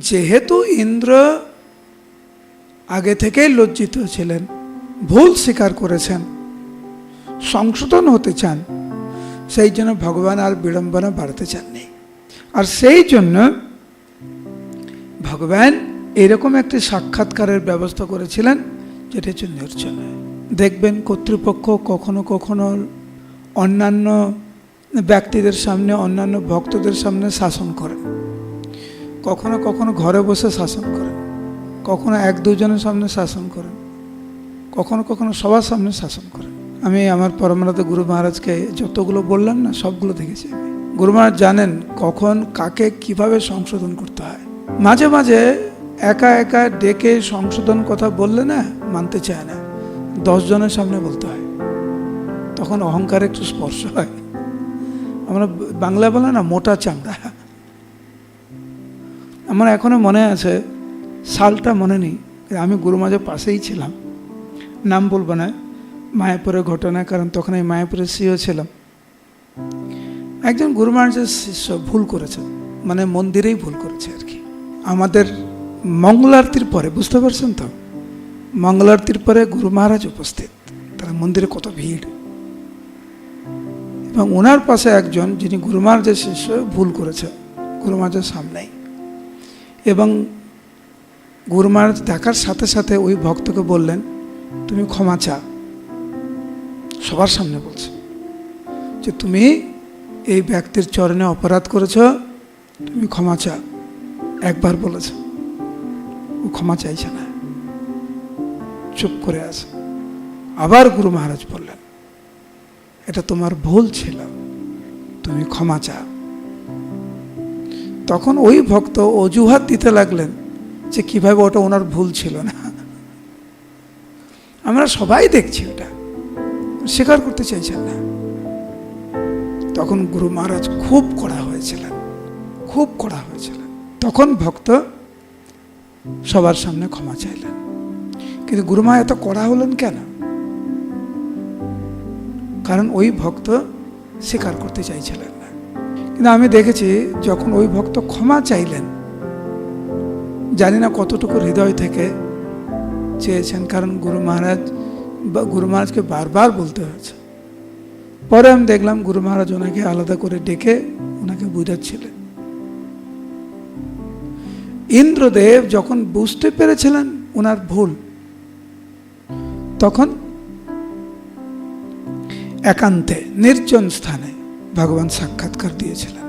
যেহেতু ইন্দ্র আগে থেকেই লজ্জিত ছিলেন, ভুল স্বীকার করেছেন, সংশোধন হতে চান, সেই জন্য ভগবান আর বিড়ম্বনা বাড়াতে চাননি। আর সেই জন্য ভগবান এরকম একটি সাক্ষাৎকারের ব্যবস্থা করেছিলেন, যেটা হচ্ছে নির্জনে। দেখবেন কর্তৃপক্ষ কখনো কখনো অন্যান্য ব্যক্তিদের সামনে, অন্যান্য ভক্তদের সামনে শাসন করেন, কখনো কখনো ঘরে বসে শাসন করেন, কখনো এক দুজনের সামনে শাসন করেন, কখনো কখনো সবার সামনে শাসন করেন। আমি আমার পরমনাথ গুরু মহারাজকে যতগুলো বললাম না, সবগুলো দেখেছি আমি। গুরু মহারাজ জানেন কখন কাকে কিভাবে সংশোধন করতে হয়। মাঝে মাঝে একা একা ডেকে সংশোধন কথা বললে না, মানতে চায় না, 10 জনের সামনে বলতে হয়, তখন অহংকার একটু স্পর্শ হয়। আমরা বাংলা বলে না, মোটা চামড়া। আমার এখনো মনে আছে, সালটা মনে নেই, আমি গুরু মহারাজের পাশেই ছিলাম, নাম বলবো না, মায়াপুরের ঘটনা, কারণ তখন আমি মায়াপুরের সিও ছিলাম। একজন গুরু মহারাজের শিষ্য ভুল করেছে, মানে মন্দিরেই ভুল করেছে আর কি। আমাদের মঙ্গলারতির পরে, বুঝতে পারছেন তো, মঙ্গলারতির পরে গুরু মহারাজ উপস্থিত, তার মন্দিরে কত ভিড়, এবং ওনার পাশে একজন যিনি গুরু মহারাজের শিষ্য ভুল করেছে গুরু মহারাজের সামনেই। এবং গুরু মহারাজ দেখার সাথে সাথে ওই ভক্তকে বললেন, তুমি ক্ষমা চা। সবার সামনে বলছে যে তুমি এই ব্যক্তির চরণে অপরাধ করেছ, তুমি ক্ষমা চা। একবার বলেছে, ও ক্ষমা চাইছে না, চুপ করে আছে। আবার গুরু মহারাজ বললেন, এটা তোমার ভুল ছিল, তুমি ক্ষমা চা। তখন ওই ভক্ত অজুহাত দিতে লাগলেন যে কিভাবে ওটা ওনার ভুল ছিল না। আমরা সবাই দেখছি, ওটা স্বীকার করতে চাইছেন না। তখন গুরু মহারাজ খুব কড়া হয়েছিলেন, খুব কড়া হয়েছিলেন। তখন ভক্ত সবার সামনে ক্ষমা চাইলেন। কিন্তু গুরু মহারাজ এত কড়া হলেন কেন? কারণ ওই ভক্ত স্বীকার করতে চাইছিলেন না। কিন্তু আমি দেখেছি যখন ওই ভক্ত ক্ষমা চাইলেন, জানি না কতটুকু হৃদয় থেকে চেয়েছেন, কারণ গুরু মহারাজকে বারবার বলতে হয়েছে। পরে আমি দেখলাম গুরু মহারাজ ওনাকে আলাদা করে ডেকে ওনাকে বুঝাচ্ছিলেন। ইন্দ্রদেব যখন বুঝতে পেরেছিলেন ওনার ভুল, তখন একান্তে নির্জন স্থানে ভগবান সাক্ষাৎকার দিয়েছিলেন।